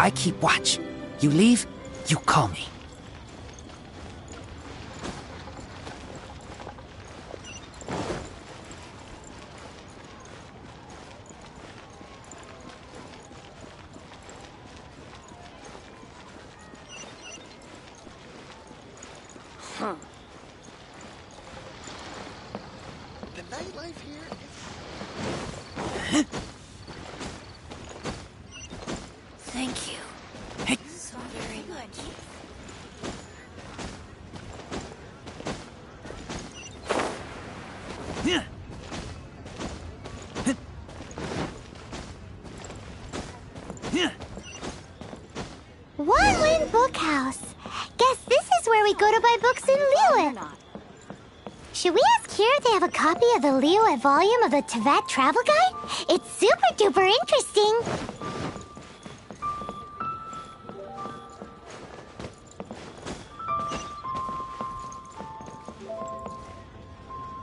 I keep watch. You leave, you call me. Huh. The nightlife here is... Thank you. So very much. One Win Bookhouse. Guess this is where we go to buy books in Liyue. Should we ask here if they have a copy of the Liyue volume of the Teyvat Travel Guide? It's super duper interesting.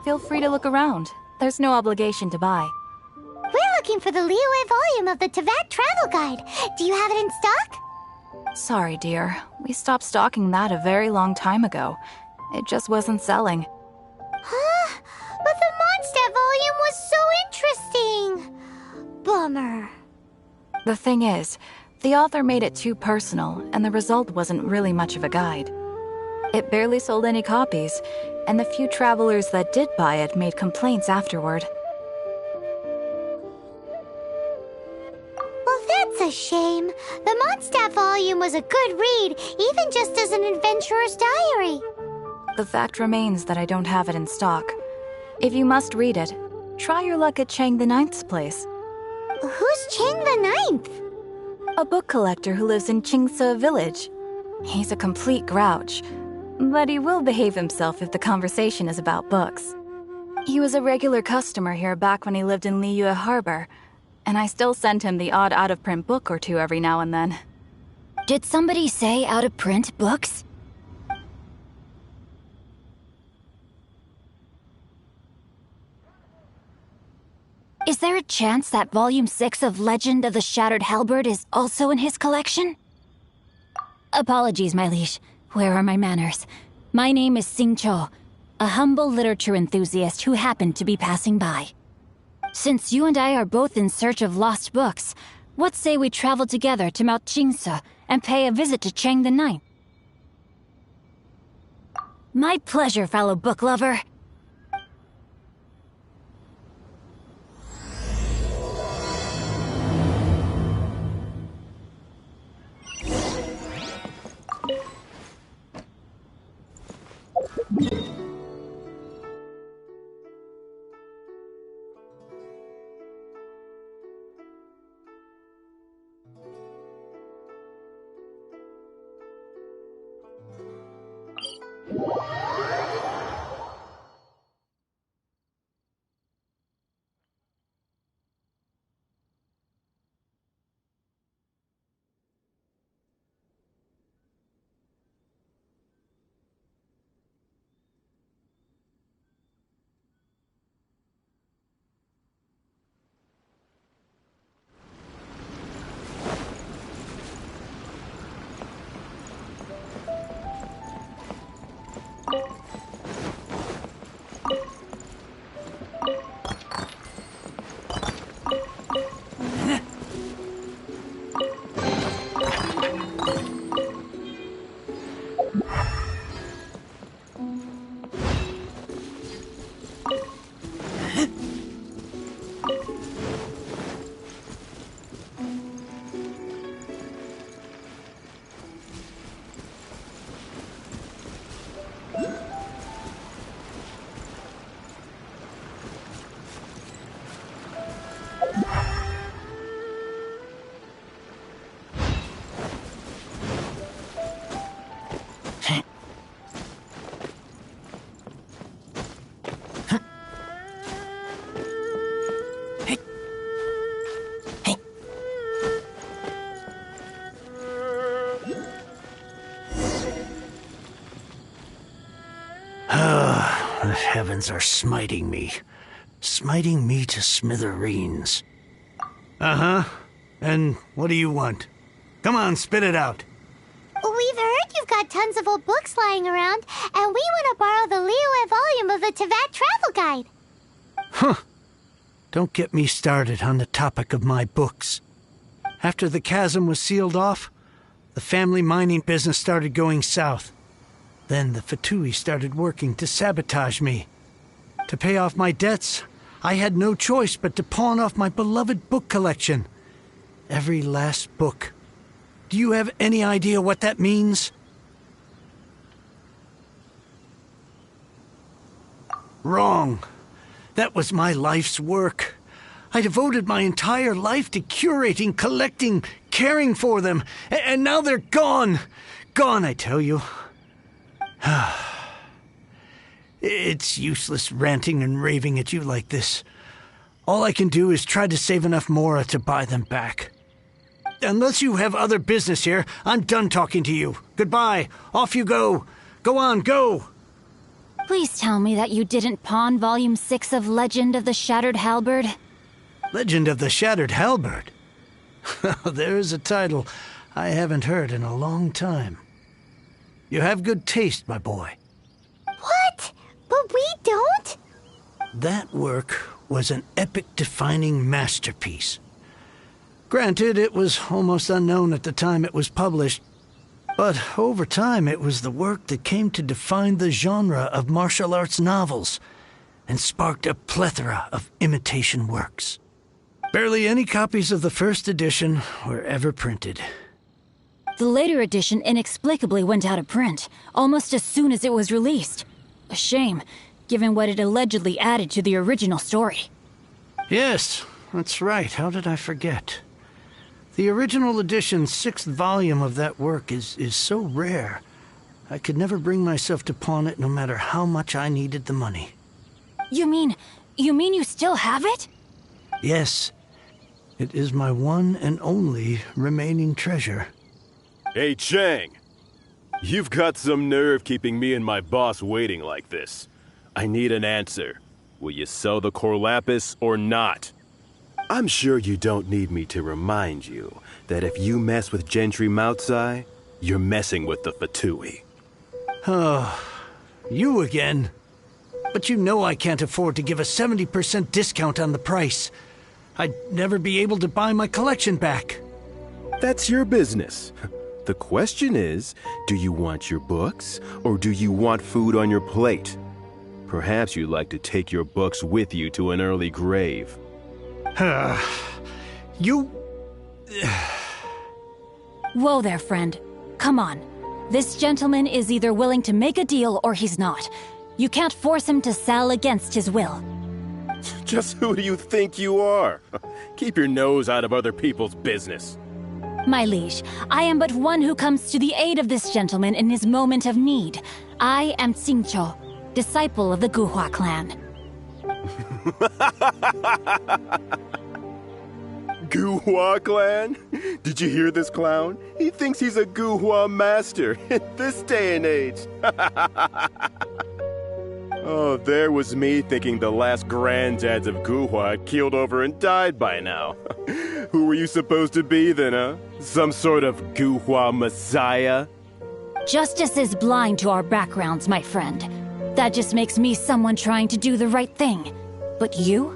Feel free to look around. There's no obligation to buy. We're looking for the Liyue volume of the Teyvat Travel Guide. Do you have it in stock? Sorry, dear. We stopped stocking that a very long time ago. It just wasn't selling. Huh? But the Mondstadt volume was so interesting. Bummer. The thing is, the author made it too personal, and the result wasn't really much of a guide. It barely sold any copies, and the few travelers that did buy it made complaints afterward. Well, that's a shame. The Mondstadt volume was a good read, even just as an adventurer's diary. The fact remains that I don't have it in stock. If you must read it, try your luck at Chang the Ninth's place. Who's Chang the Ninth? A book collector who lives in Qingse village. He's a complete grouch, but he will behave himself if the conversation is about books. He was a regular customer here back when he lived in Liyue Harbor, and I still send him the odd out-of-print book or two every now and then. Did somebody say out-of-print books? Is there a chance that Volume 6 of Legend of the Shattered Halberd is also in his collection? Apologies, my liege. Where are my manners? My name is Sing Cho, a humble literature enthusiast who happened to be passing by. Since you and I are both in search of lost books, what say we travel together to Mount Qingse and pay a visit to Chang the Ninth? My pleasure, fellow book lover. The heavens are smiting me. Smiting me to smithereens. Uh-huh. And what do you want? Come on, spit it out. We've heard you've got tons of old books lying around, and we want to borrow the Liyue volume of the Teyvat Travel Guide. Huh. Don't get me started on the topic of my books. After the chasm was sealed off, the family mining business started going south. Then the Fatui started working to sabotage me. To pay off my debts, I had no choice but to pawn off my beloved book collection. Every last book. Do you have any idea what that means? Wrong. That was my life's work. I devoted my entire life to curating, collecting, caring for them, and now they're gone. Gone, I tell you. It's useless ranting and raving at you like this. All I can do is try to save enough Mora to buy them back. Unless you have other business here, I'm done talking to you. Goodbye. Off you go. Go on, go. Please tell me that you didn't pawn Volume 6 of Legend of the Shattered Halberd. Legend of the Shattered Halberd? There's a title I haven't heard in a long time. You have good taste, my boy. What? But we don't? That work was an epic-defining masterpiece. Granted, it was almost unknown at the time it was published, but over time it was the work that came to define the genre of martial arts novels and sparked a plethora of imitation works. Barely any copies of the first edition were ever printed. The later edition inexplicably went out of print, almost as soon as it was released. A shame, given what it allegedly added to the original story. Yes, that's right. How did I forget? The original edition's 6th volume of that work is so rare, I could never bring myself to pawn it no matter how much I needed the money. You mean you still have it? Yes. It is my one and only remaining treasure. Hey, Chang! You've got some nerve keeping me and my boss waiting like this. I need an answer. Will you sell the core lapis or not? I'm sure you don't need me to remind you that if you mess with Gentry Moutsai, you're messing with the Fatui. Oh, you again. But you know I can't afford to give a 70% discount on the price. I'd never be able to buy my collection back. That's your business. The question is, do you want your books, or do you want food on your plate? Perhaps you'd like to take your books with you to an early grave. You... Whoa there, friend. Come on. This gentleman is either willing to make a deal or he's not. You can't force him to sell against his will. Just who do you think you are? Keep your nose out of other people's business. My liege, I am but one who comes to the aid of this gentleman in his moment of need. I am Xingqiu, disciple of the Guhua clan. Guhua clan? Did you hear this clown? He thinks he's a Guhua master in this day and age. Oh, there was me thinking the last granddads of Guhua had keeled over and died by now. Who were you supposed to be then, huh? Some sort of Guhua messiah? Justice is blind to our backgrounds, my friend. That just makes me someone trying to do the right thing. But you?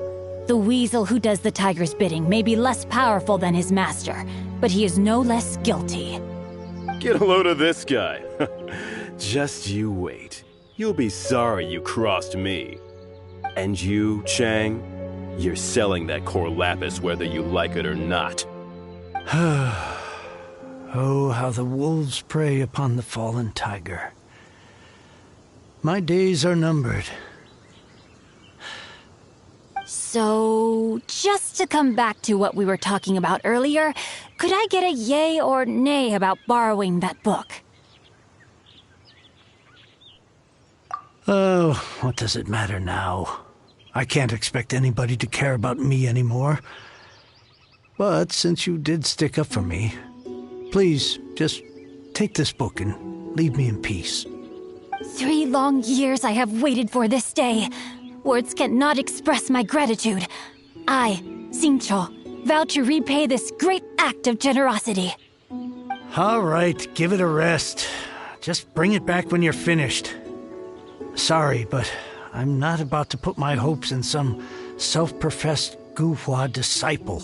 The weasel who does the tiger's bidding may be less powerful than his master, but he is no less guilty. Get a load of this guy. Just you wait. You'll be sorry you crossed me. And you, Chang, you're selling that core lapis whether you like it or not. Oh, how the wolves prey upon the fallen tiger. My days are numbered. So, just to come back to what we were talking about earlier, could I get a yay or nay about borrowing that book? Oh, what does it matter now? I can't expect anybody to care about me anymore. But since you did stick up for me, please, just take this book and leave me in peace. 3 long years I have waited for this day. Words cannot express my gratitude. I, Xingqiu, vow to repay this great act of generosity. All right, give it a rest. Just bring it back when you're finished. Sorry, but I'm not about to put my hopes in some self-professed Guhua disciple.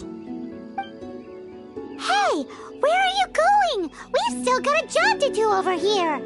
Hey, where are you going? We've still got a job to do over here.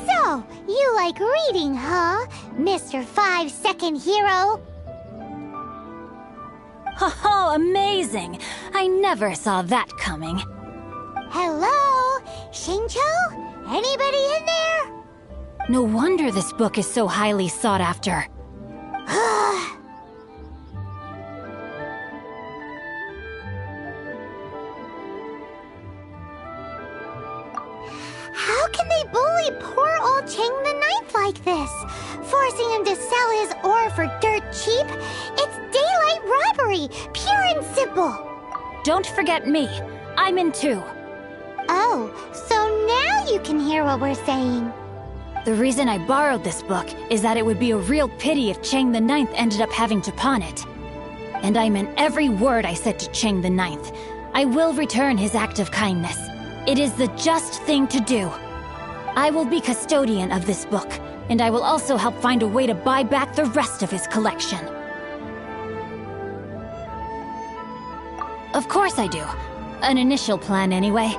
So, you like reading, huh, Mr. 5-second hero? Oh, amazing! I never saw that coming. Hello? Shincho? Anybody in there? No wonder this book is so highly sought after. How can they bully poor old Chang the Ninth like this? Forcing him to sell his ore for dirt cheap? It's daylight robbery, pure and simple. Don't forget me. I'm in too. Oh, so now you can hear what we're saying. The reason I borrowed this book is that it would be a real pity if Chang the Ninth ended up having to pawn it. And I meant every word I said to Chang the Ninth. I will return his act of kindness. It is the just thing to do. I will be custodian of this book, and I will also help find a way to buy back the rest of his collection. Of course I do. An initial plan, anyway.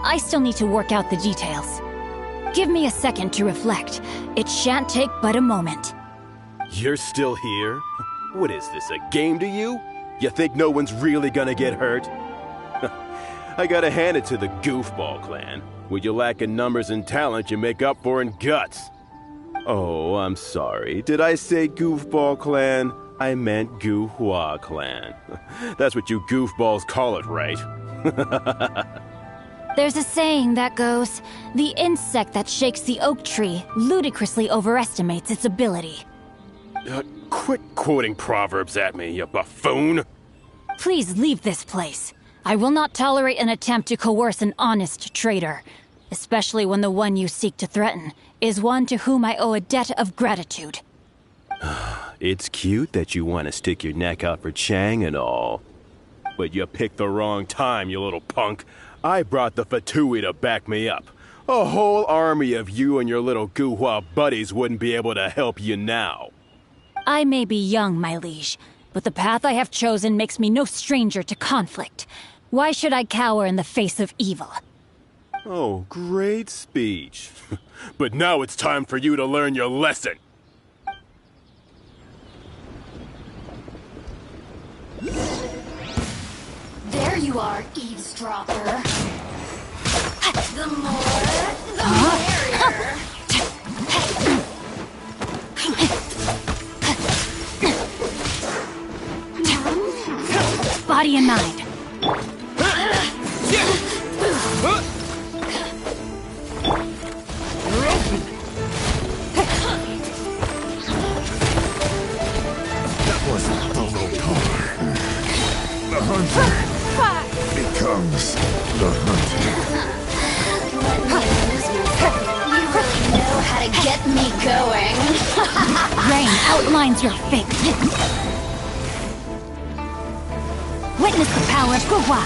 I still need to work out the details. Give me a second to reflect. It shan't take but a moment. You're still here? What is this, a game to you? You think no one's really gonna get hurt? I gotta hand it to the Goofball clan. What you lack in numbers and talent, you make up for in guts. Oh, I'm sorry. Did I say Goofball clan? I meant Guhua clan. That's what you goofballs call it, right? There's a saying that goes, the insect that shakes the oak tree ludicrously overestimates its ability. Quit quoting proverbs at me, you buffoon! Please leave this place. I will not tolerate an attempt to coerce an honest trader, especially when the one you seek to threaten is one to whom I owe a debt of gratitude. It's cute that you want to stick your neck out for Chang and all. But you picked the wrong time, you little punk. I brought the Fatui to back me up. A whole army of you and your little Guhua buddies wouldn't be able to help you now. I may be young, my liege, but the path I have chosen makes me no stranger to conflict. Why should I cower in the face of evil? Oh, great speech. But now it's time for you to learn your lesson. There you are, eavesdropper. The more, the merrier. Body and mind. That wasn't a little car. The hunter becomes the hunted. You really know how to get me going. Rain outlines your fate. Witness the power of Guhua.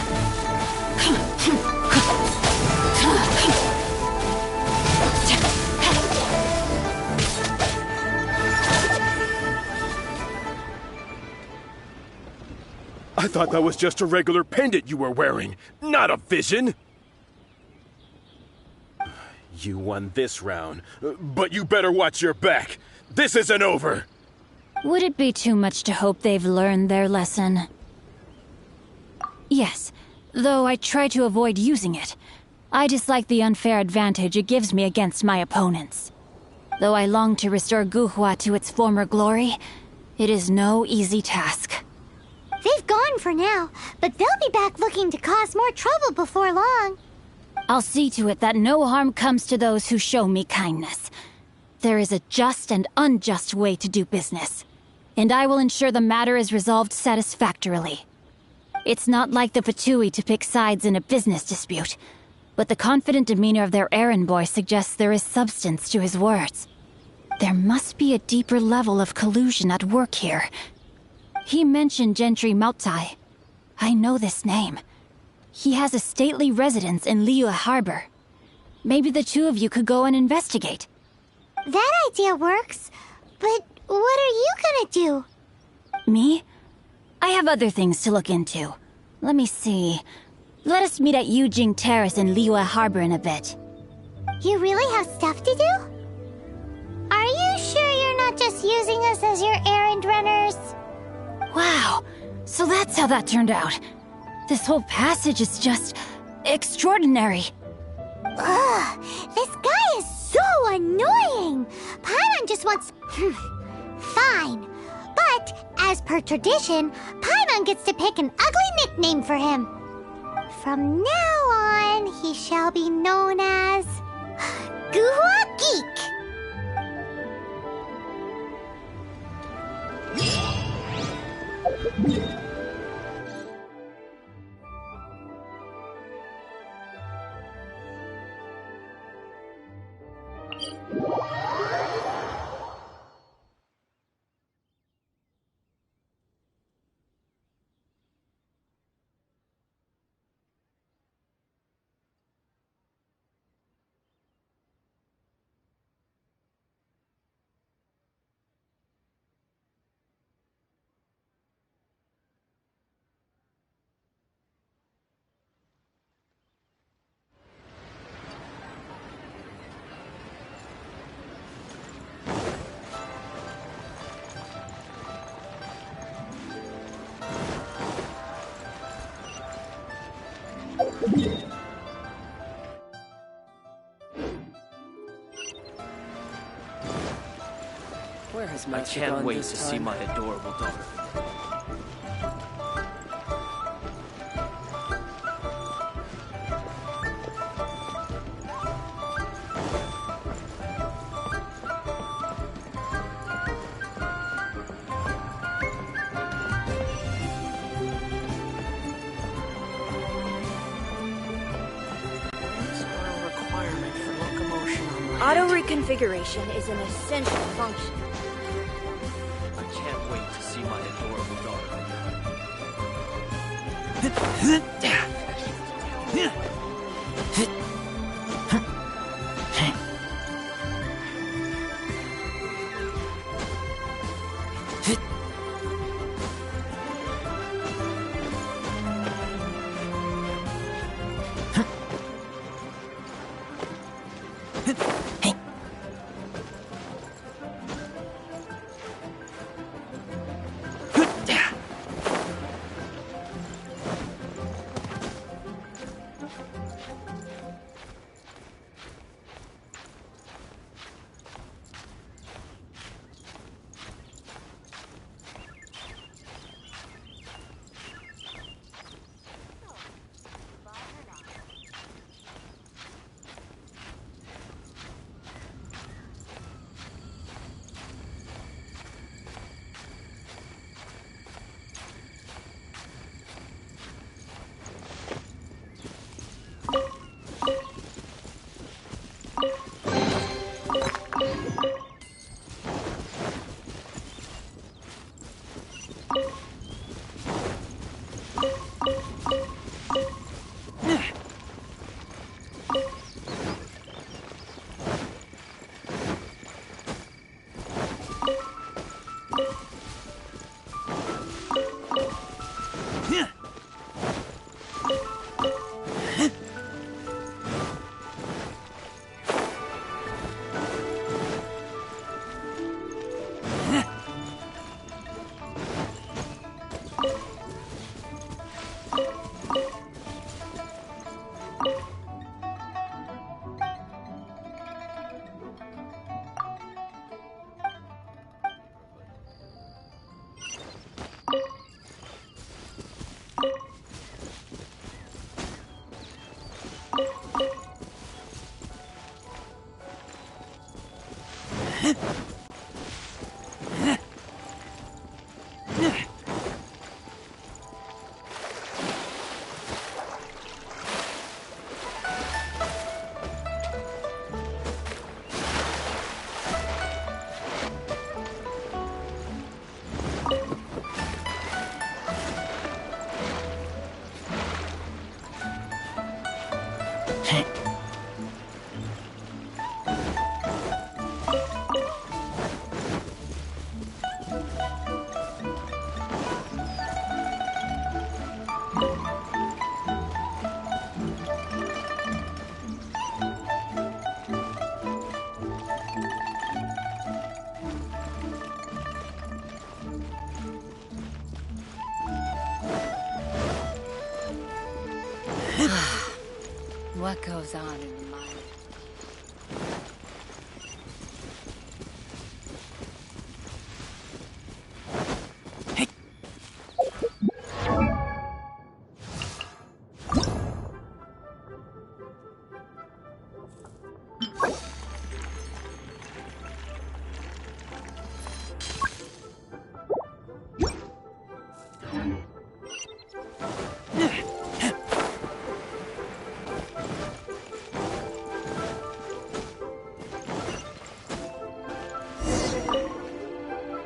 I thought that was just a regular pendant you were wearing, not a vision. You won this round, but you better watch your back. This isn't over. Would it be too much to hope they've learned their lesson? Yes, though I try to avoid using it. I dislike the unfair advantage it gives me against my opponents. Though I long to restore Guhua to its former glory, it is no easy task. They've gone for now, but they'll be back looking to cause more trouble before long. I'll see to it that no harm comes to those who show me kindness. There is a just and unjust way to do business, and I will ensure the matter is resolved satisfactorily. It's not like the Fatui to pick sides in a business dispute, but the confident demeanor of their errand boy suggests there is substance to his words. There must be a deeper level of collusion at work here. He mentioned Gentry Mautai. I know this name. He has a stately residence in Liyue Harbor. Maybe the two of you could go and investigate. That idea works, but what are you gonna do? Me? I have other things to look into. Let me see. Let us meet at Yujing Terrace in Liyue Harbor in a bit. You really have stuff to do? Are you sure you're not just using us as your errand runners? Wow, so that's how that turned out. This whole passage is just extraordinary. Ugh, this guy is so annoying! Paimon just wants... Fine. But, as per tradition, Paimon gets to pick an ugly nickname for him. From now on, he shall be known as... Guhua Geek! Where has I Master can't gone wait this to time? see my adorable daughter. Requirement for locomotion on land. Auto reconfiguration is an essential function. I can't wait to see my adorable daughter. What goes on in the mind?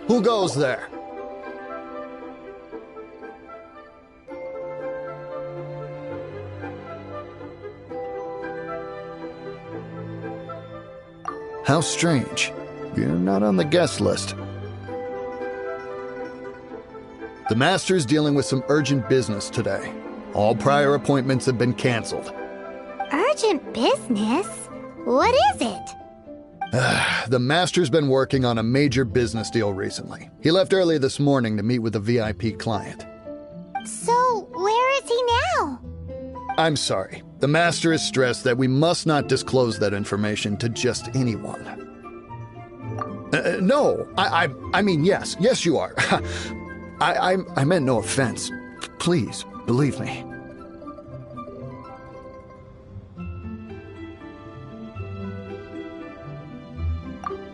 Who goes there? How strange. You're not on the guest list. The Master's dealing with some urgent business today. All prior appointments have been canceled. Urgent business? What is it? The Master's been working on a major business deal recently. He left early this morning to meet with a VIP client. So, where is he now? I'm sorry. The Master is stressed that we must not disclose that information to just anyone. No, I mean, yes. Yes, you are. I meant no offense. Please, believe me.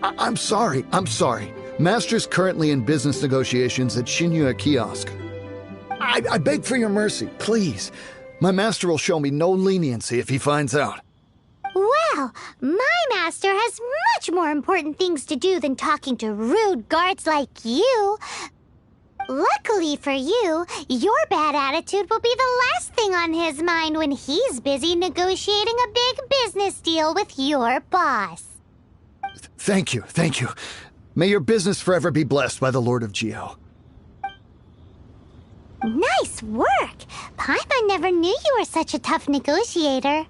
I'm sorry. Master's currently in business negotiations at Shinya Kiosk. I beg for your mercy, please. My master will show me no leniency if he finds out. Well, my master has much more important things to do than talking to rude guards like you. Luckily for you, your bad attitude will be the last thing on his mind when he's busy negotiating a big business deal with your boss. Thank you. May your business forever be blessed by the Lord of Geo. Nice work! Paimon never knew you were such a tough negotiator.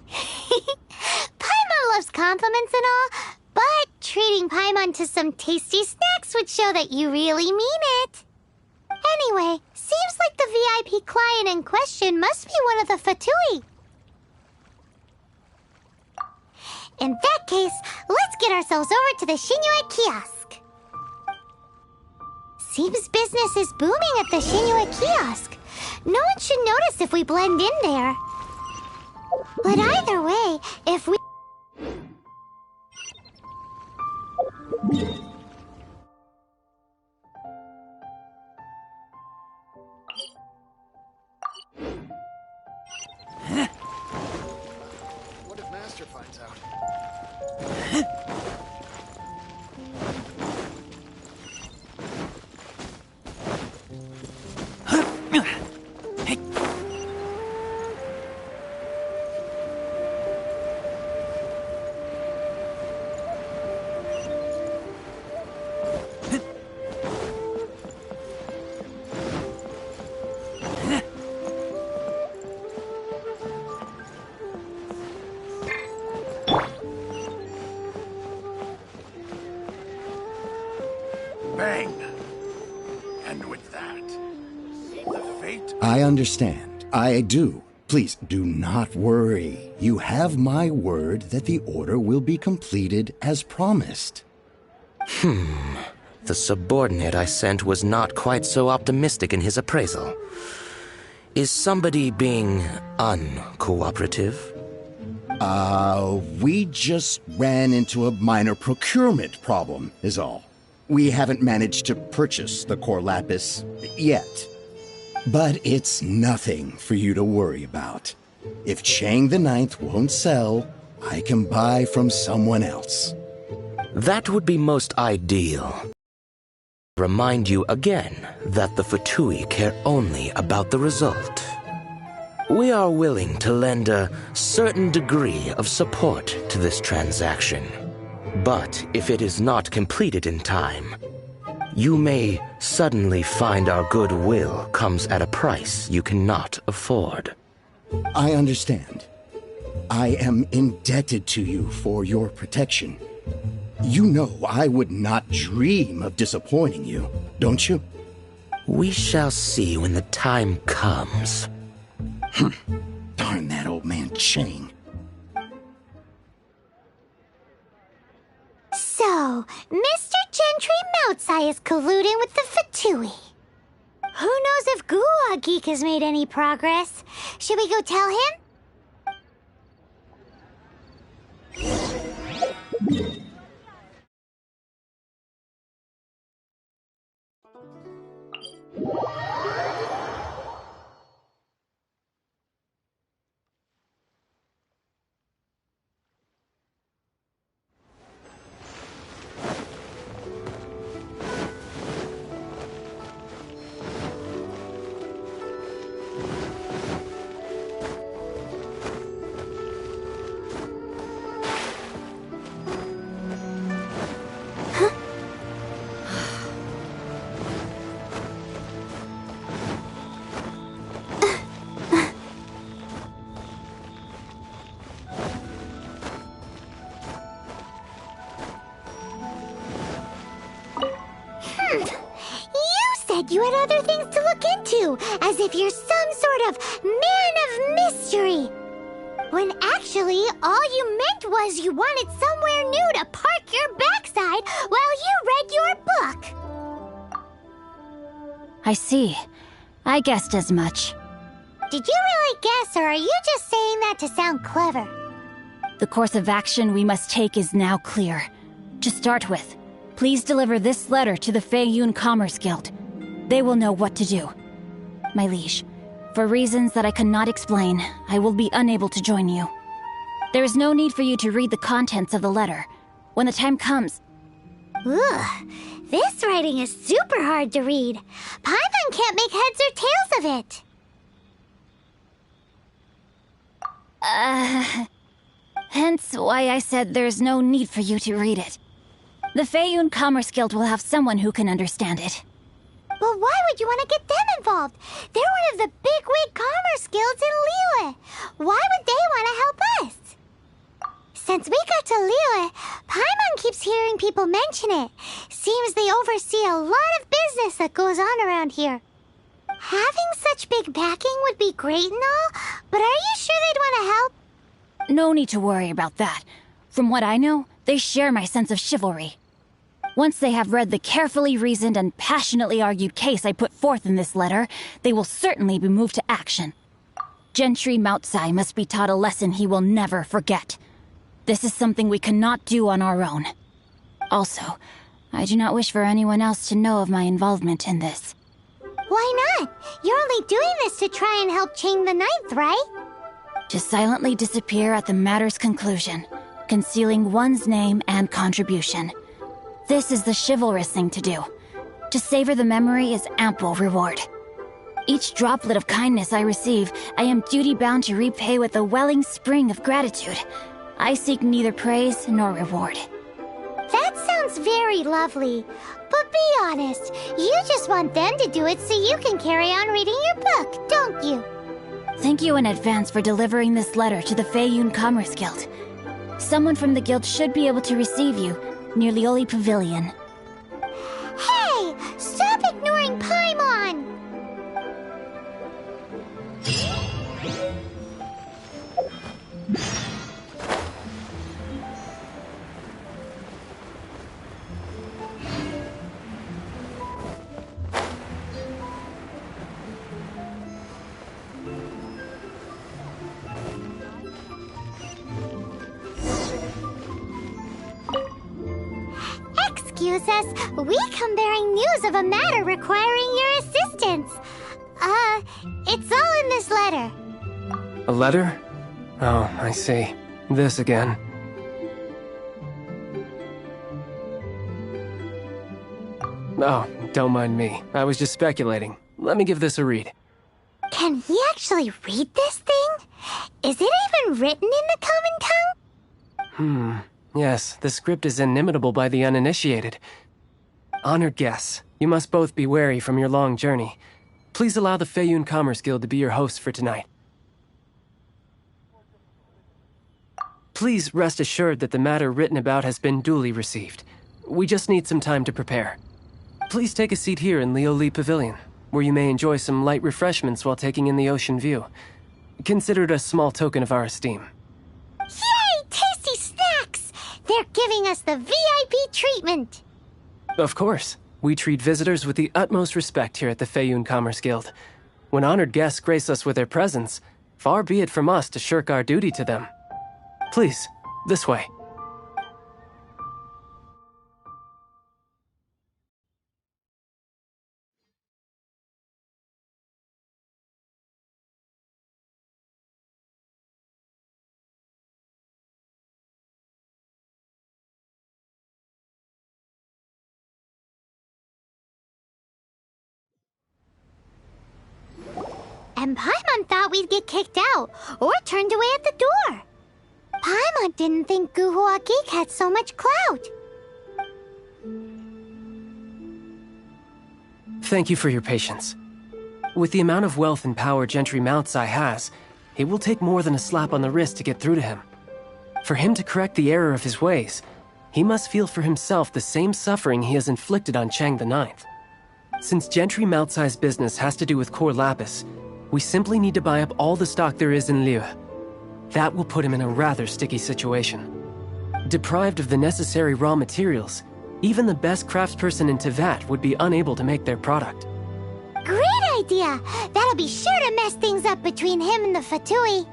Paimon loves compliments and all, but treating Paimon to some tasty snacks would show that you really mean it. Anyway, seems like the VIP client in question must be one of the Fatui. In that case, let's get ourselves over to the Shinue Kiosk. Seems business is booming at the Shinue Kiosk. No one should notice if we blend in there. But either way, if we... What if Master finds out? Bang! And with that, the fate... I understand. I do. Please, do not worry. You have my word that the order will be completed as promised. The subordinate I sent was not quite so optimistic in his appraisal. Is somebody being uncooperative? We just ran into a minor procurement problem, is all. We haven't managed to purchase the core lapis yet. But it's nothing for you to worry about. If Chang the Ninth won't sell, I can buy from someone else. That would be most ideal. Remind you again that the Fatui care only about the result. We are willing to lend a certain degree of support to this transaction. But if it is not completed in time, you may suddenly find our goodwill comes at a price you cannot afford. I understand. I am indebted to you for your protection. You know I would not dream of disappointing you, don't you? We shall see when the time comes. Darn Chang. So, Mr. Gentry Moutsai is colluding with the Fatui. Who knows if Gulag Geek has made any progress? Should we go tell him? You had other things to look into, as if you're some sort of man of mystery. When actually, all you meant was you wanted somewhere new to park your backside while you read your book. I see. I guessed as much. Did you really guess, or are you just saying that to sound clever? The course of action we must take is now clear. To start with, please deliver this letter to the Feiyun Commerce Guild. They will know what to do. My liege, for reasons that I cannot explain, I will be unable to join you. There is no need for you to read the contents of the letter. When the time comes... Ugh, this writing is super hard to read. Paimon can't make heads or tails of it. Hence why I said there's no need for you to read it. The Feiyun Commerce Guild will have someone who can understand it. But why would you want to get them involved? They're one of the bigwig commerce guilds in Liyue. Why would they want to help us? Since we got to Liyue, Paimon keeps hearing people mention it. Seems they oversee a lot of business that goes on around here. Having such big backing would be great and all, but are you sure they'd want to help? No need to worry about that. From what I know, they share my sense of chivalry. Once they have read the carefully reasoned and passionately argued case I put forth in this letter, they will certainly be moved to action. Gentry Moutsai must be taught a lesson he will never forget. This is something we cannot do on our own. Also, I do not wish for anyone else to know of my involvement in this. Why not? You're only doing this to try and help Chang the Ninth, right? To silently disappear at the matter's conclusion, concealing one's name and contribution. This is the chivalrous thing to do. To savor the memory is ample reward. Each droplet of kindness I receive, I am duty-bound to repay with a welling spring of gratitude. I seek neither praise nor reward. That sounds very lovely. But be honest, you just want them to do it so you can carry on reading your book, don't you? Thank you in advance for delivering this letter to the Feiyun Commerce Guild. Someone from the guild should be able to receive you near Lioli Pavilion. Hey! Stop ignoring Paimon! Excuse us, we come bearing news of a matter requiring your assistance. It's all in this letter. A letter? Oh, I see. This again. Oh, don't mind me. I was just speculating. Let me give this a read. Can we actually read this thing? Is it even written in the common tongue? Yes, the script is inimitable by the uninitiated. Honored guests, you must both be wary from your long journey. Please allow the Feiyun Commerce Guild to be your host for tonight. Please rest assured that the matter written about has been duly received. We just need some time to prepare. Please take a seat here in Lioli Pavilion, where you may enjoy some light refreshments while taking in the ocean view. Consider it a small token of our esteem. Yay! Tasty snacks! They're giving us the VIP treatment. Of course. We treat visitors with the utmost respect here at the Feiyun Commerce Guild. When honored guests grace us with their presence, far be it from us to shirk our duty to them. Please, this way. And Paimon thought we'd get kicked out, or turned away at the door. Paimon didn't think Guhua Geek had so much clout. Thank you for your patience. With the amount of wealth and power Gentry Moutsai has, it will take more than a slap on the wrist to get through to him. For him to correct the error of his ways, he must feel for himself the same suffering he has inflicted on Chang the Ninth. Since Gentry Moutsai's business has to do with core lapis, we simply need to buy up all the stock there is in Liyue. That will put him in a rather sticky situation. Deprived of the necessary raw materials, even the best craftsperson in Teyvat would be unable to make their product. Great idea! That'll be sure to mess things up between him and the Fatui.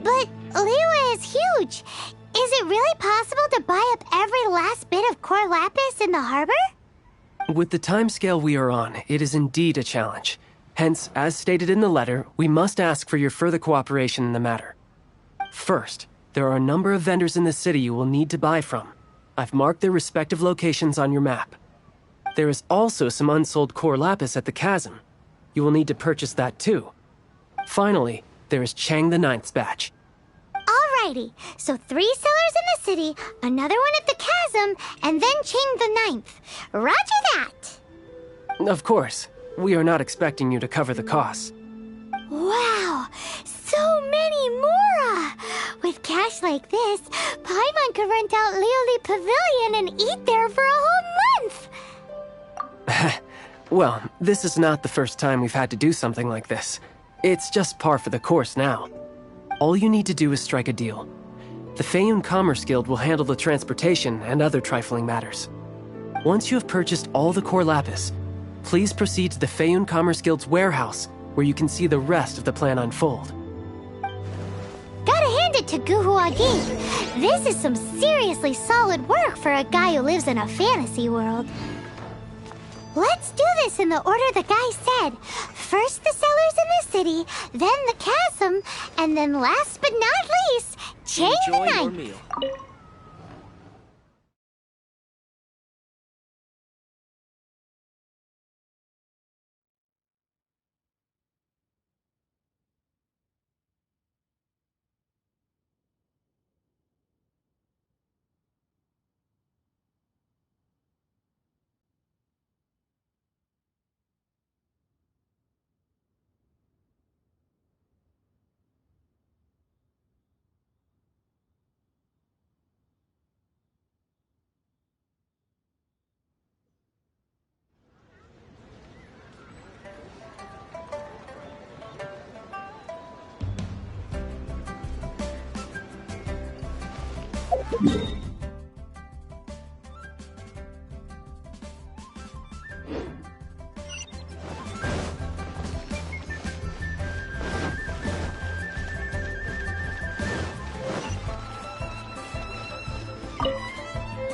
But Liyue is huge. Is it really possible to buy up every last bit of core lapis in the harbor? With the timescale we are on, it is indeed a challenge. Hence, as stated in the letter, we must ask for your further cooperation in the matter. First, there are a number of vendors in the city you will need to buy from. I've marked their respective locations on your map. There is also some unsold core lapis at the chasm. You will need to purchase that too. Finally, there is Chang the Ninth's batch. Alrighty, so 3 sellers in the city, another one at the chasm, and then Chang the Ninth. Roger that! Of course, we are not expecting you to cover the costs. Wow, so many more! With cash like this, Paimon could rent out Lioli Pavilion and eat there for a whole month! Well, this is not the first time we've had to do something like this. It's just par for the course now. All you need to do is strike a deal. The Feiyun Commerce Guild will handle the transportation and other trifling matters. Once you have purchased all the core lapis, please proceed to the Feiyun Commerce Guild's warehouse, where you can see the rest of the plan unfold. Gotta hand it to Guhua Geek. This is some seriously solid work for a guy who lives in a fantasy world. Let's do this in the order the guy said. First the sellers in the city, then the chasm, and then last but not least, Chang the Enjoy your Ninth. meal.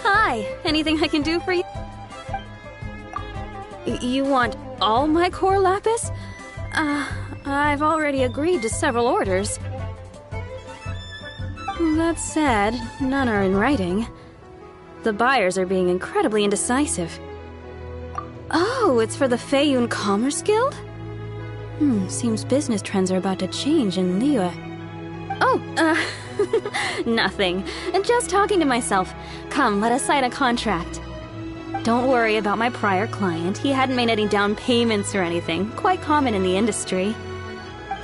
Hi, anything I can do for you? You want all my core lapis? I've already agreed to several orders. That said, none are in writing. The buyers are being incredibly indecisive. Oh, it's for the Feiyun Commerce Guild? Seems business trends are about to change in Liyue. Oh, nothing. Just talking to myself. Come, let us sign a contract. Don't worry about my prior client. He hadn't made any down payments or anything. Quite common in the industry.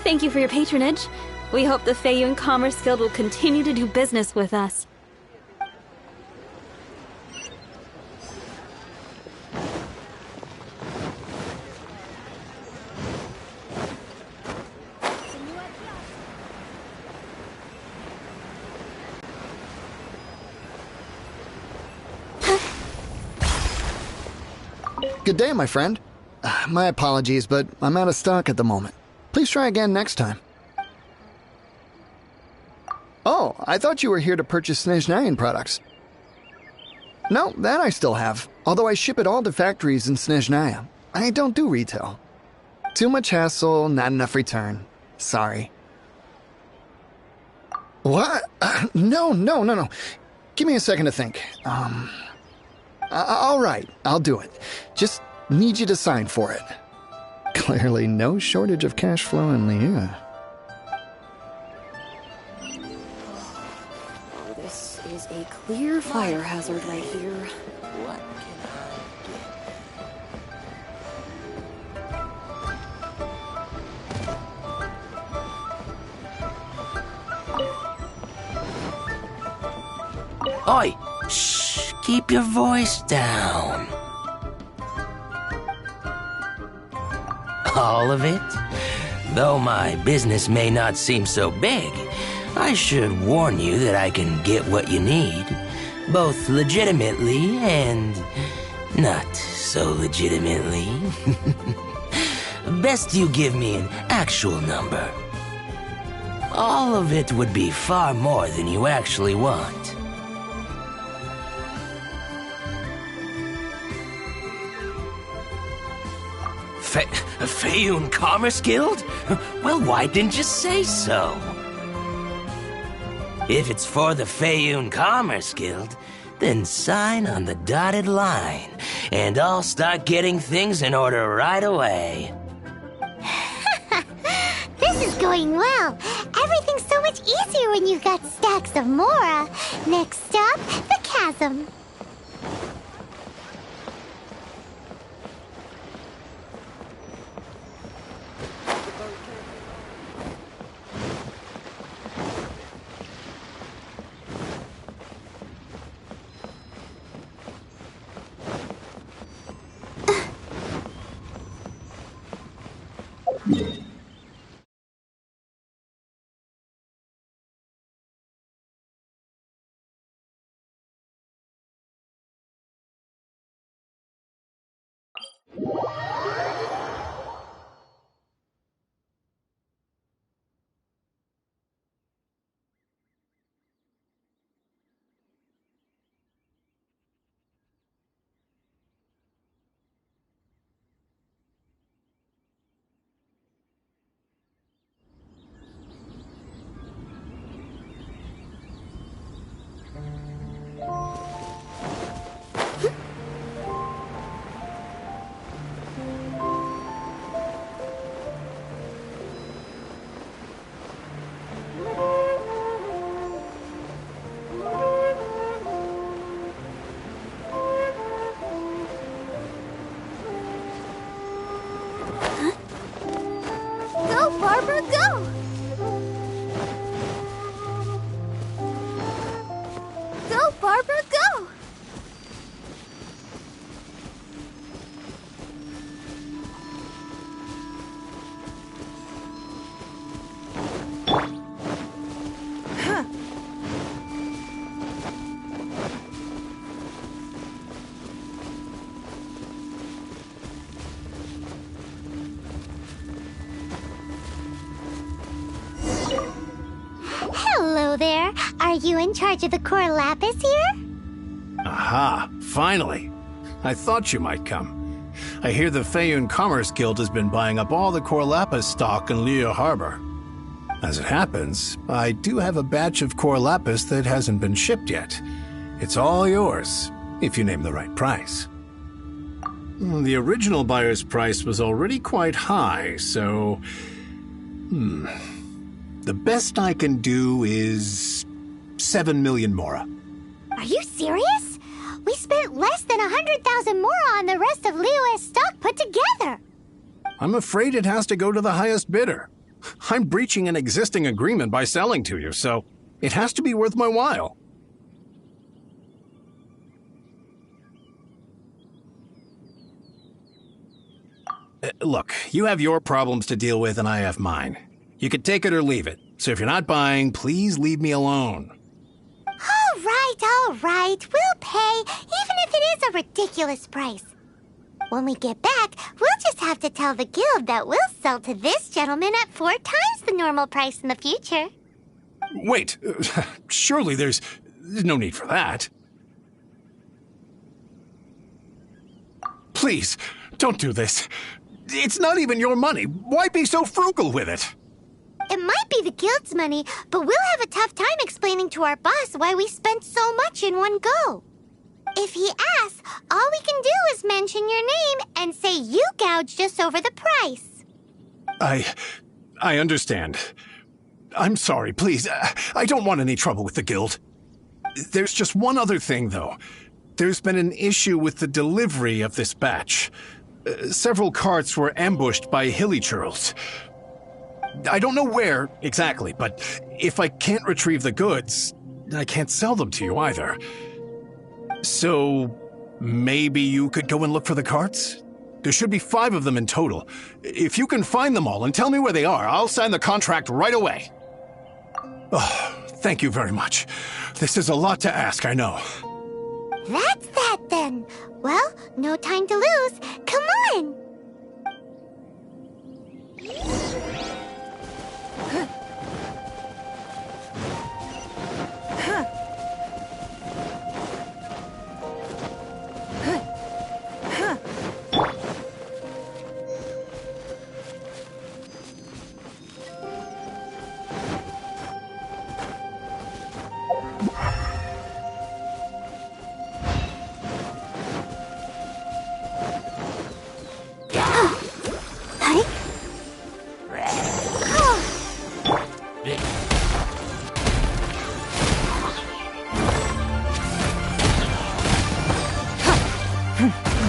Thank you for your patronage. We hope the Feiyun Commerce Guild will continue to do business with us. Good day, my friend. My apologies, but I'm out of stock at the moment. Please try again next time. Oh, I thought you were here to purchase Snezhnayan products. No, that I still have, although I ship it all to factories in Snezhnaya. I don't do retail. Too much hassle, not enough return. Sorry. What? No. Give me a second to think. All right, I'll do it. Just need you to sign for it. Clearly no shortage of cash flow in Liyue. Oh, this is a clear fire hazard right here. What can I Oi! Shh! Keep your voice down. All of it? Though my business may not seem so big, I should warn you that I can get what you need, both legitimately and not so legitimately. Best you give me an actual number. All of it would be far more than you actually want. Feiyun Commerce Guild? Well, why didn't you say so? If it's for the Feiyun Commerce Guild, then sign on the dotted line, and I'll start getting things in order right away. This is going well. Everything's so much easier when you've got stacks of Mora. Next stop, the chasm. Go, Barbara, go! Go, Barbara, go! Hello there. Are you in charge of the core lapis here? Aha, finally. I thought you might come. I hear the Feiyun Commerce Guild has been buying up all the core lapis stock in Liyue Harbor. As it happens, I do have a batch of core lapis that hasn't been shipped yet. It's all yours, if you name the right price. The original buyer's price was already quite high, so... The best I can do is 7 million Mora. Are you serious? We spent less than 100,000 Mora on the rest of Liyue's stock put together. I'm afraid it has to go to the highest bidder. I'm breaching an existing agreement by selling to you, so it has to be worth my while. Look, you have your problems to deal with and I have mine. You can take it or leave it. So if you're not buying, please leave me alone. All right. We'll pay, even if it is a ridiculous price. When we get back, we'll just have to tell the guild that we'll sell to this gentleman at 4 times the normal price in the future. Wait, surely there's no need for that. Please, don't do this. It's not even your money. Why be so frugal with it? It might be the guild's money, but we'll have a tough time explaining to our boss why we spent so much in one go. If he asks, all we can do is mention your name and say you gouged us over the price. I understand. I'm sorry, please. I don't want any trouble with the guild. There's just one other thing, though. There's been an issue with the delivery of this batch. Several carts were ambushed by hilly churls. I don't know where exactly, but if I can't retrieve the goods, I can't sell them to you either. So, maybe you could go and look for the carts? There should be 5 of them in total. If you can find them all and tell me where they are, I'll sign the contract right away. Oh, thank you very much. This is a lot to ask, I know. That's that then. Well, no time to lose. Come on!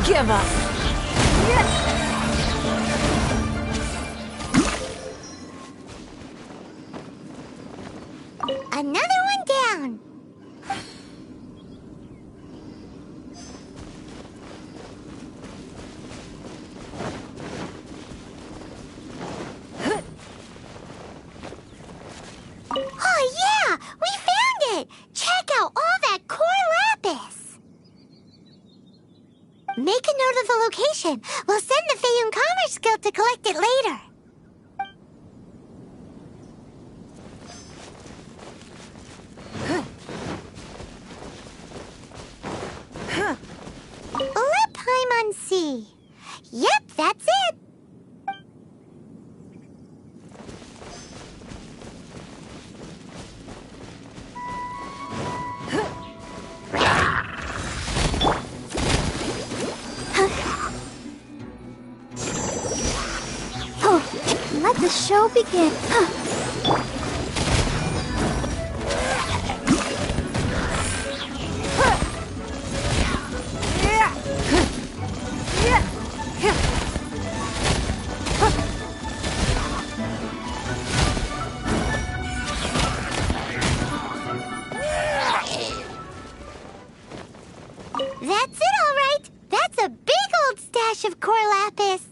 Give up. Another one down. Oh yeah, we found it. Check out all that core lapis. Make a note of the location. We'll send the Feyun Commerce Guild to collect it later. Lepheim Sea. Yep, that's it. Oh, let the show begin. That's it, all right. That's a big old stash of core lapis.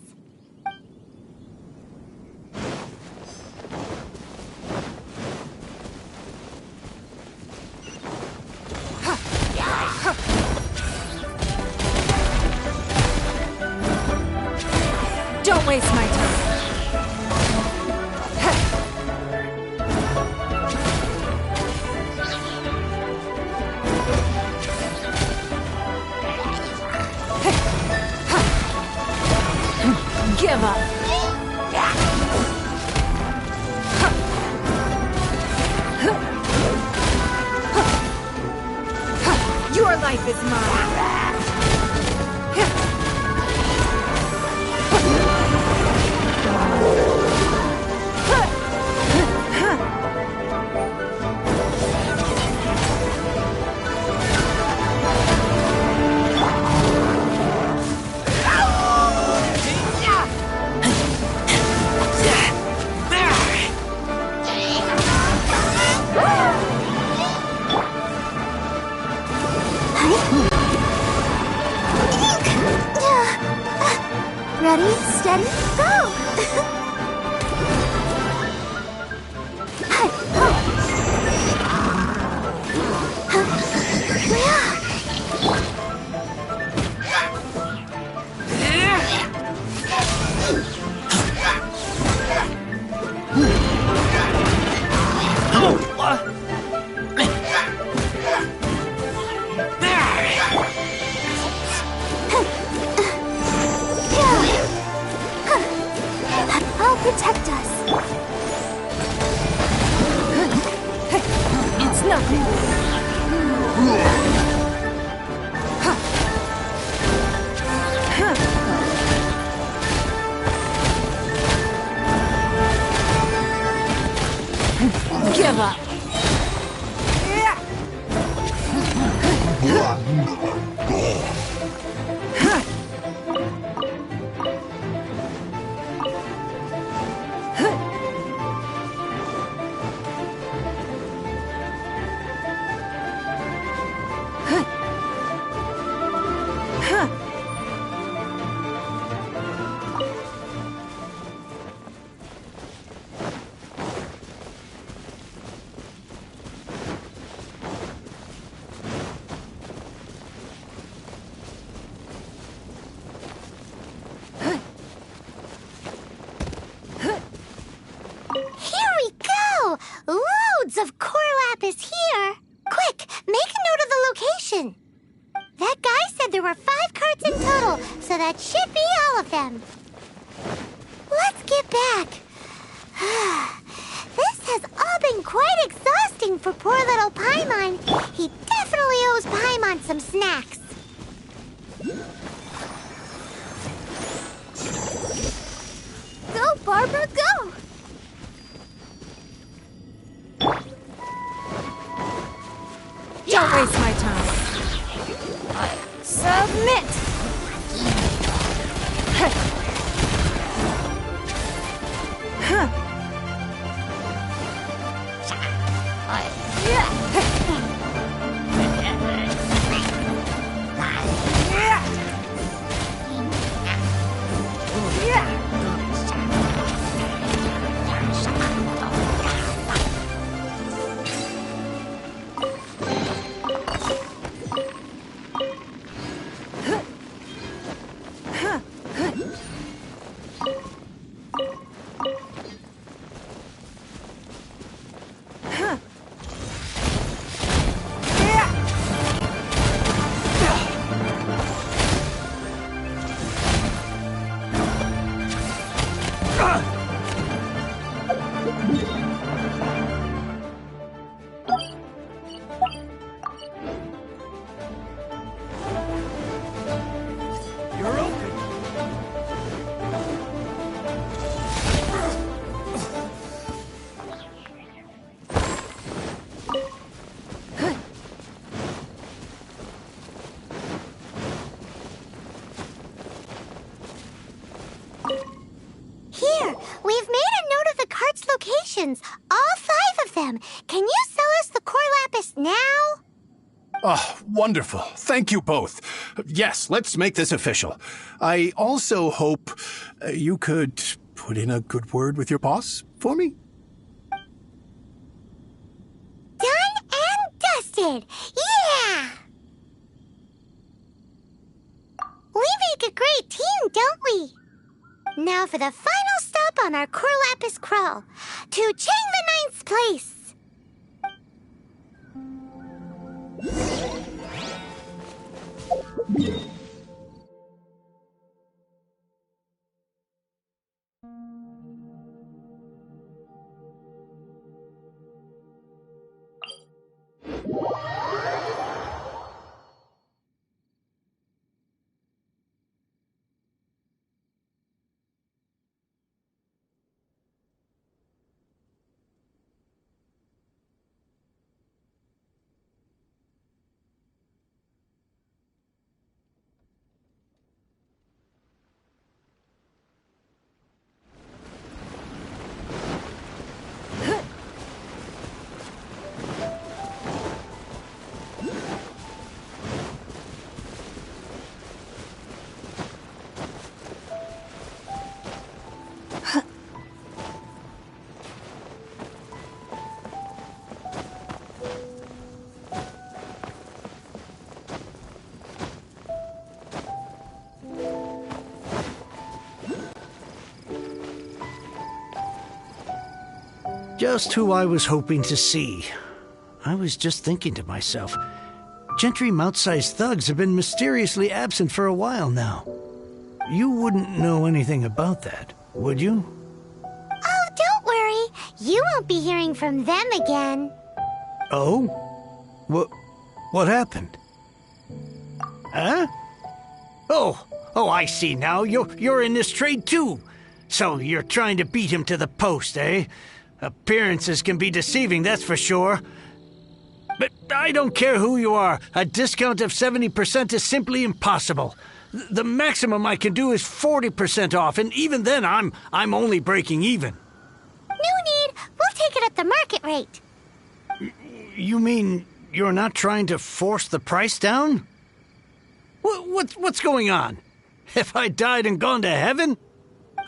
Don't waste my time. Give up. Your life is mine. Ready, steady, go! protect us. It's nothing. Give up. Loads of core lapis here! Quick, make a note of the location. That guy said there were 5 carts in total, so that should be all of them. Let's get back. This has all been quite exhausting for poor little Paimon. He definitely owes Paimon some snacks. Go, Barbara, go! Don't waste my time. Submit! All 5 of them. Can you sell us the core lapis now? Oh, wonderful. Thank you both. Yes, let's make this official. I also hope you could put in a good word with your boss for me. Done and dusted. Yeah! We make a great team, don't we? Now for the final stop on our core lapis crawl, to Chang the Ninth's place. Just who I was hoping to see. I was just thinking to myself, Gentry Mount-sized thugs have been mysteriously absent for a while now. You wouldn't know anything about that, would you? you won't be hearing from them again. Oh? What happened? Huh? Oh, I see now. You're in this trade too. So you're trying to beat him to the post, eh? Appearances can be deceiving, that's for sure. But I don't care who you are. A discount of 70% is simply impossible. The maximum I can do is 40% off, and even then I'm only breaking even. No need. We'll take it at the market rate. You mean you're not trying to force the price down? What's going on? Have I died and gone to heaven?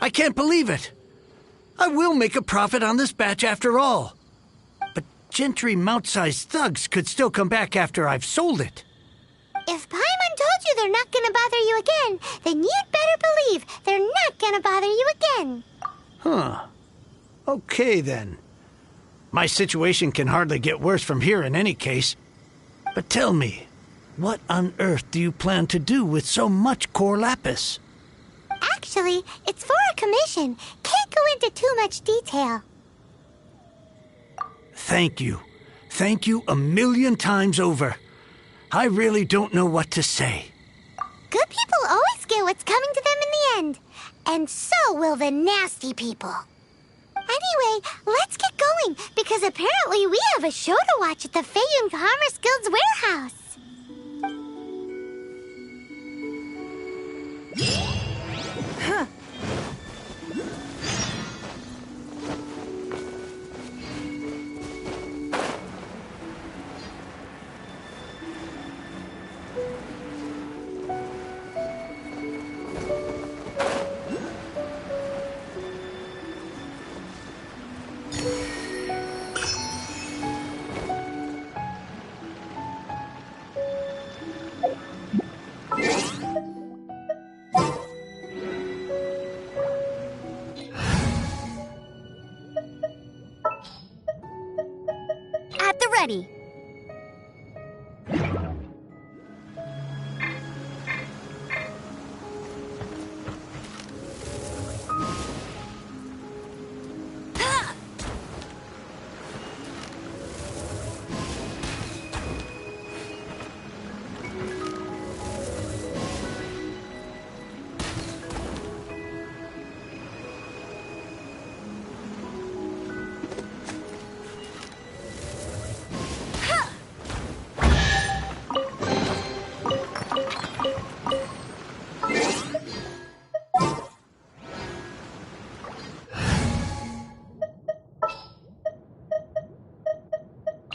I can't believe it. I will make a profit on this batch after all. But Gentry mount-sized thugs could still come back after I've sold it. If Paimon told you they're not gonna bother you again, then you'd better believe they're not gonna bother you again. Huh. Okay, then. My situation can hardly get worse from here in any case. But tell me, what on earth do you plan to do with so much core lapis? Actually, it's for a commission. Can't go into too much detail. Thank you. Thank you 1,000,000 times over. I really don't know what to say. Good people always get what's coming to them in the end. And so will the nasty people. Anyway, let's get going, because apparently we have a show to watch at the Feiyun Commerce Guild's warehouse. Huh. At the ready.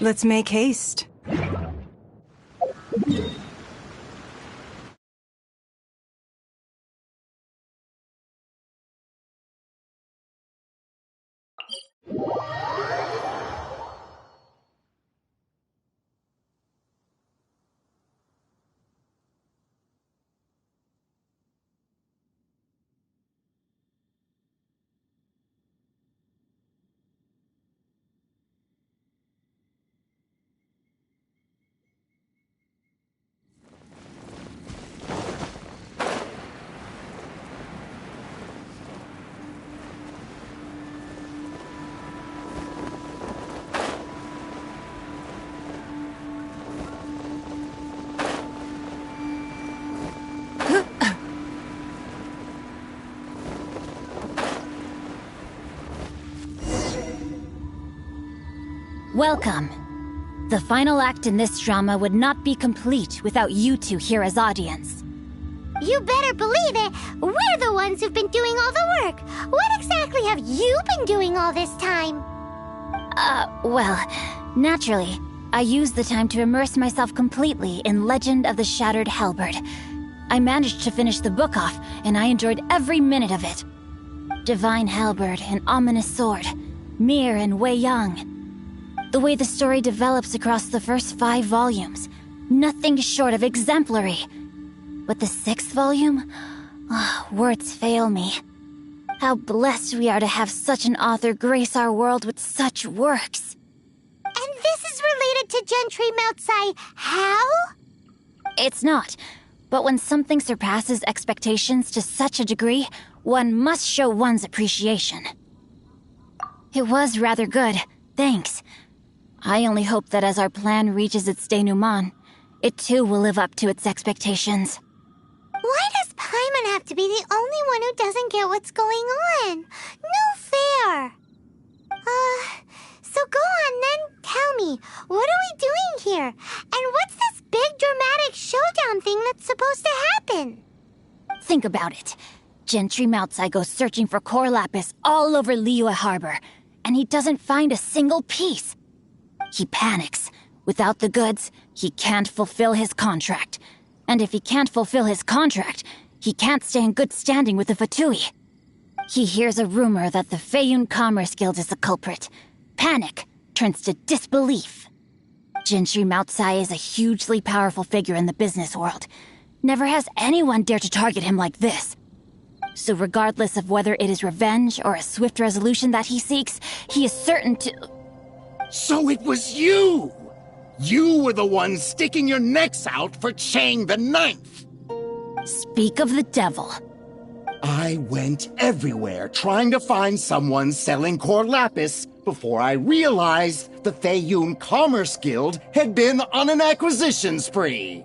Let's make haste. Welcome. The final act in this drama would not be complete without you two here as audience. You better believe it. We're the ones who've been doing all the work. What exactly have you been doing all this time? Well, naturally, I used the time to immerse myself completely in Legend of the Shattered Halberd. I managed to finish the book off, and I enjoyed every minute of it. Divine Halberd, an ominous sword. Mir and Wei Yang. The way the story develops across the first 5 volumes, nothing short of exemplary. But the 6th volume? Words fail me. How blessed we are to have such an author grace our world with such works. And this is related to Gentry Moutsai how? It's not. But when something surpasses expectations to such a degree, one must show one's appreciation. It was rather good, thanks. I only hope that as our plan reaches its denouement, it too will live up to its expectations. Why does Paimon have to be the only one who doesn't get what's going on? No fair! So go on then, tell me, what are we doing here? And what's this big dramatic showdown thing that's supposed to happen? Think about it. Gentry Moutsai goes searching for core lapis all over Liyue Harbor, and he doesn't find a single piece. He panics. Without the goods, he can't fulfill his contract. And if he can't fulfill his contract, he can't stay in good standing with the Fatui. He hears a rumor that the Feiyun Commerce Guild is the culprit. Panic turns to disbelief. Gentry Moutsai is a hugely powerful figure in the business world. Never has anyone dared to target him like this. So regardless of whether it is revenge or a swift resolution that he seeks, he is certain to... So it was you! You were the one sticking your necks out for Chang the Ninth! Speak of the devil. I went everywhere trying to find someone selling core lapis before I realized the Feiyun Commerce Guild had been on an acquisition spree.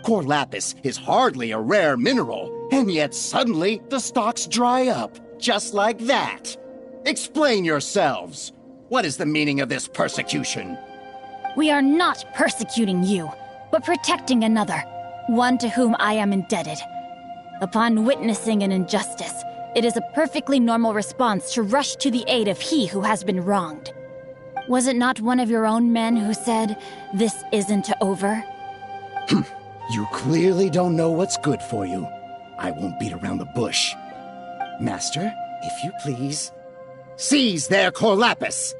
Core lapis is hardly a rare mineral, and yet suddenly the stocks dry up, just like that. Explain yourselves. What is the meaning of this persecution? We are not persecuting you, but protecting another, one to whom I am indebted. Upon witnessing an injustice, it is a perfectly normal response to rush to the aid of he who has been wronged. Was it not one of your own men who said, "This isn't over"? You clearly don't know what's good for you. I won't beat around the bush. Master, if you please, seize their core lapis!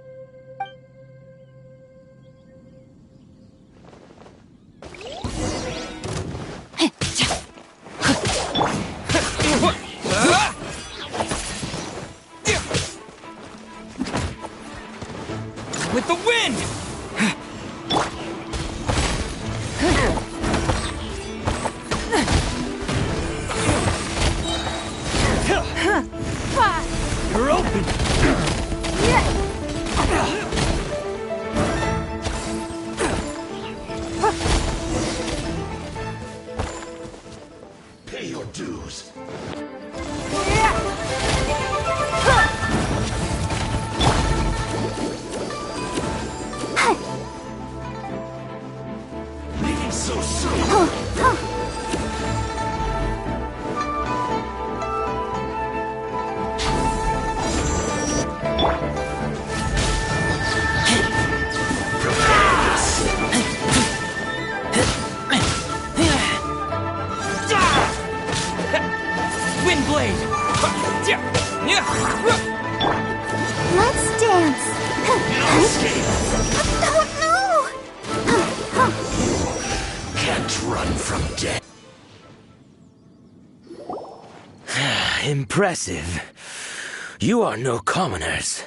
With the wind! You're open! Pay your dues. Leaving so soon. Windblade! Let's dance! Oh no! Can't run from death. Impressive. You are no commoners.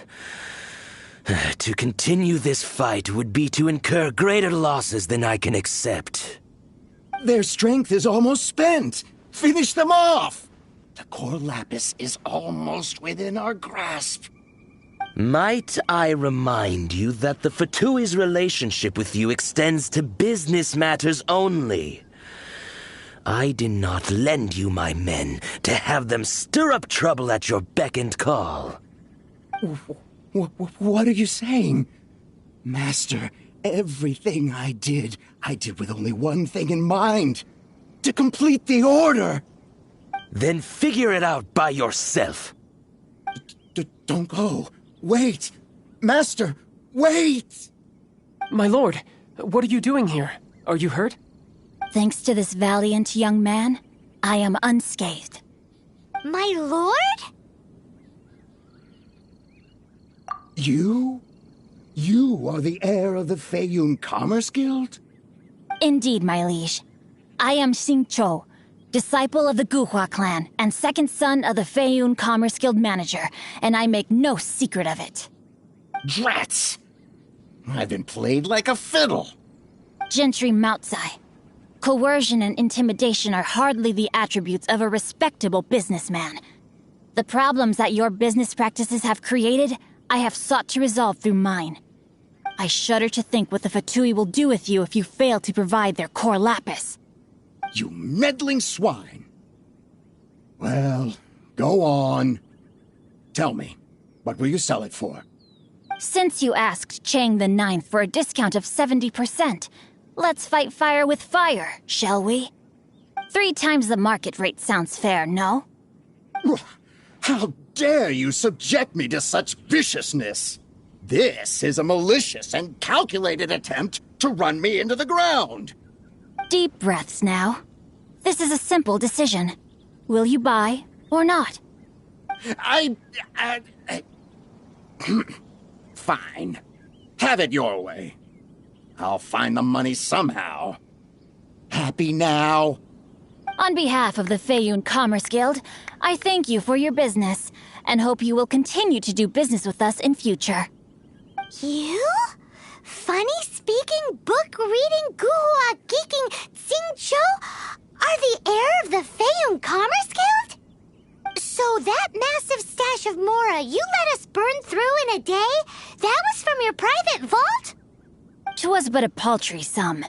To continue this fight would be to incur greater losses than I can accept. Their strength is almost spent. Finish them off! The core lapis is almost within our grasp. Might I remind you that the Fatui's relationship with you extends to business matters only? I did not lend you my men to have them stir up trouble at your beck and call. What are you saying? Master, everything I did with only one thing in mind. To complete the order! Then figure it out by yourself. Don't go. Wait! Master, wait! My lord, what are you doing here? Are you hurt? Thanks to this valiant young man, I am unscathed. My lord? You? You are the heir of the Feiyun Commerce Guild? Indeed, my liege. I am Xingqiu, disciple of the Guhua clan and second son of the Feiyun Commerce Guild manager, and I make no secret of it. Drats! I've been played like a fiddle. Gentry Moutsai. Coercion and intimidation are hardly the attributes of a respectable businessman. The problems that your business practices have created, I have sought to resolve through mine. I shudder to think what the Fatui will do with you if you fail to provide their core lapis. You meddling swine! Well, go on. Tell me, what will you sell it for? Since you asked Chang the Ninth for a discount of 70%, let's fight fire with fire, shall we? 3 times the market rate sounds fair, no? How dare you subject me to such viciousness? This is a malicious and calculated attempt to run me into the ground. Deep breaths now. This is a simple decision. Will you buy or not? Fine. Have it your way. I'll find the money somehow. Happy now? On behalf of the Feiyun Commerce Guild, I thank you for your business, and hope you will continue to do business with us in future. You? Funny-speaking, book-reading, guhua geeking Xingqiu are the heir of the Feiyun Commerce Guild? So that massive stash of Mora you let us burn through in a day, that was from your private vault? 'Twas but a paltry sum.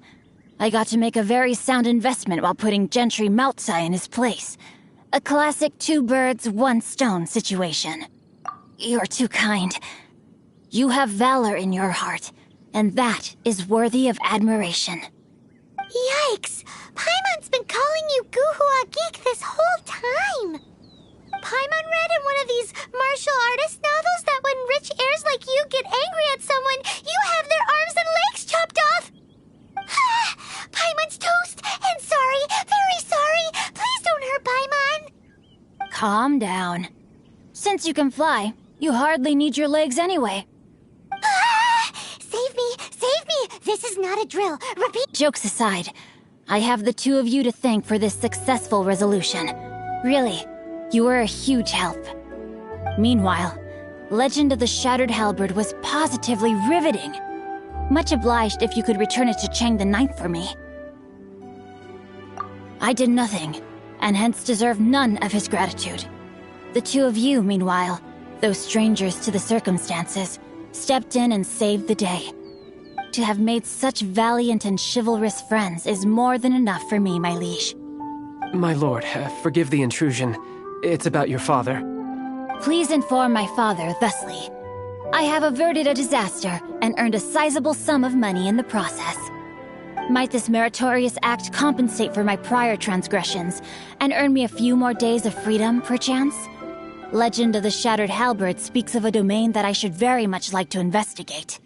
I got to make a very sound investment while putting Gentry Maltsai in his place. A classic 2 birds, 1 stone situation. You're too kind. You have valor in your heart, and that is worthy of admiration. Yikes! Paimon's been calling you Guhua Geek this whole time! Paimon read in one of these martial artist novels that when rich heirs like you get angry at someone, you have their arms and legs chopped off! Paimon's toast! And sorry, very sorry! Please don't hurt Paimon! Calm down. Since you can fly, you hardly need your legs anyway. Save me! Save me! This is not a drill. Repeat. Jokes aside, I have the 2 of you to thank for this successful resolution. Really, you were a huge help. Meanwhile, Legend of the Shattered Halberd was positively riveting. Much obliged if you could return it to Chang the Ninth for me. I did nothing, and hence deserve none of his gratitude. The 2 of you, meanwhile, though strangers to the circumstances, stepped in and saved the day. To have made such valiant and chivalrous friends is more than enough for me, my liege. My lord, forgive the intrusion. It's about your father. Please inform my father thusly. I have averted a disaster and earned a sizable sum of money in the process. Might this meritorious act compensate for my prior transgressions and earn me a few more days of freedom, perchance? Legend of the Shattered Halberd speaks of a domain that I should very much like to investigate.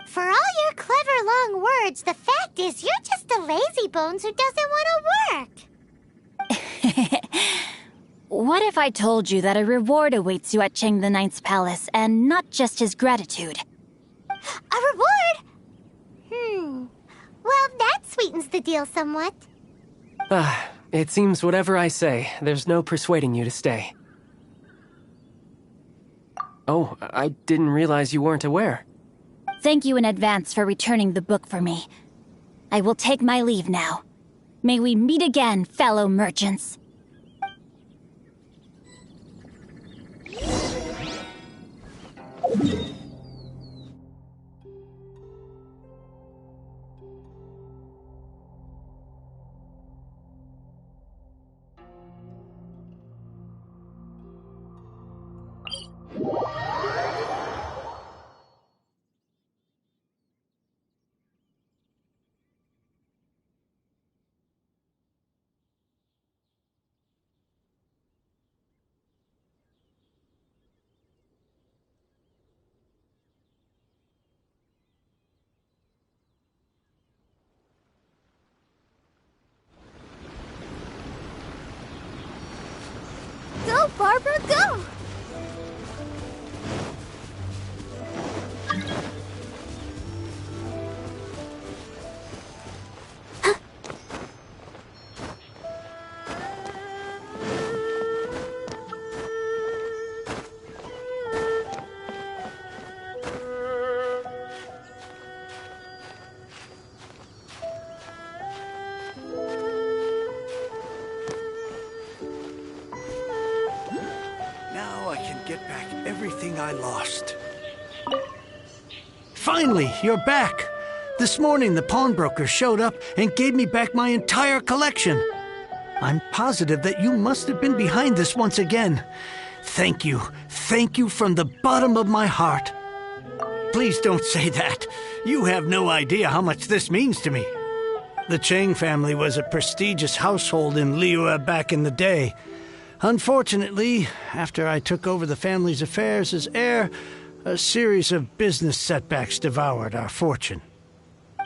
For all your clever long words, the fact is you're just a lazybones who doesn't want to work. What if I told you that a reward awaits you at Chang the Ninth's palace, and not just his gratitude? A reward? Well, that sweetens the deal somewhat. It seems whatever I say, there's no persuading you to stay. Oh, I didn't realize you weren't aware. Thank you in advance for returning the book for me. I will take my leave now. May we meet again, fellow merchants. Go, Barbara, go! Now I can get back everything I lost. Finally, you're back. This morning, the pawnbroker showed up and gave me back my entire collection. I'm positive that you must have been behind this once again. Thank you. Thank you from the bottom of my heart. Please don't say that. You have no idea how much this means to me. The Chang family was a prestigious household in Liyue back in the day. Unfortunately, after I took over the family's affairs as heir, a series of business setbacks devoured our fortune.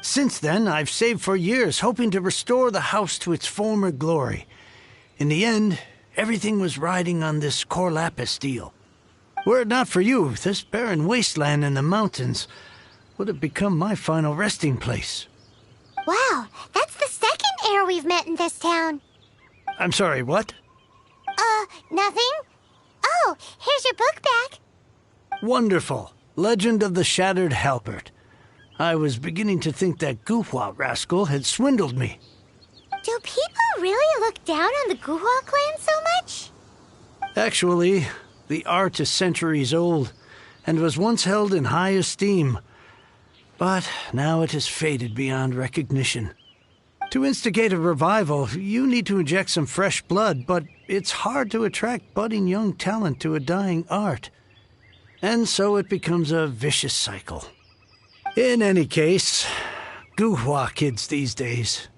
Since then, I've saved for years, hoping to restore the house to its former glory. In the end, everything was riding on this Corlapis deal. Were it not for you, this barren wasteland in the mountains would have become my final resting place. Wow, that's the second heir we've met in this town. I'm sorry, what? Nothing? Oh, here's your book back. Wonderful. Legend of the Shattered Halberd. I was beginning to think that Guhua rascal had swindled me. Do people really look down on the Guhua clan so much? Actually, the art is centuries old and was once held in high esteem. But now it has faded beyond recognition. To instigate a revival, you need to inject some fresh blood, but it's hard to attract budding young talent to a dying art. And so it becomes a vicious cycle. In any case, Guhua kids these days.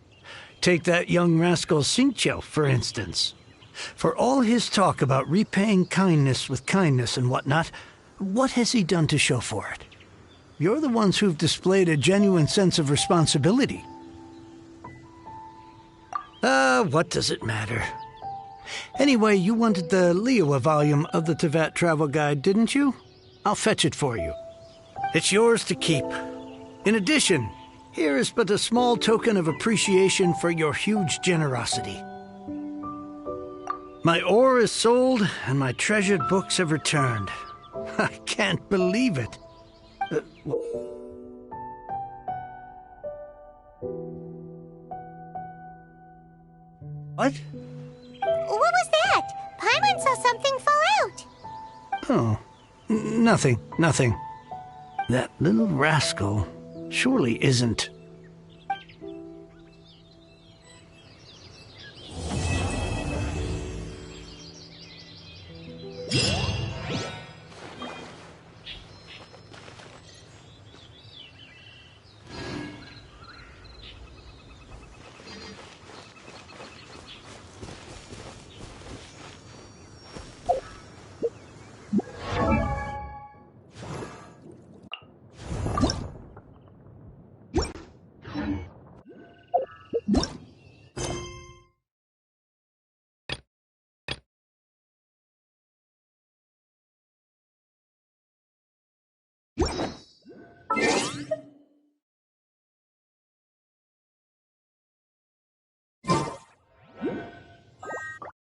Take that young rascal Xingqiu, for instance. For all his talk about repaying kindness with kindness and whatnot, what has he done to show for it? You're the ones who've displayed a genuine sense of responsibility. What does it matter? Anyway, you wanted the Liyue volume of the Teyvat travel guide, didn't you? I'll fetch it for you. It's yours to keep. In addition, here is but a small token of appreciation for your huge generosity. My ore is sold, and my treasured books have returned. I can't believe it. What? What was that? Paimon saw something fall out. Oh, nothing. That little rascal surely isn't. You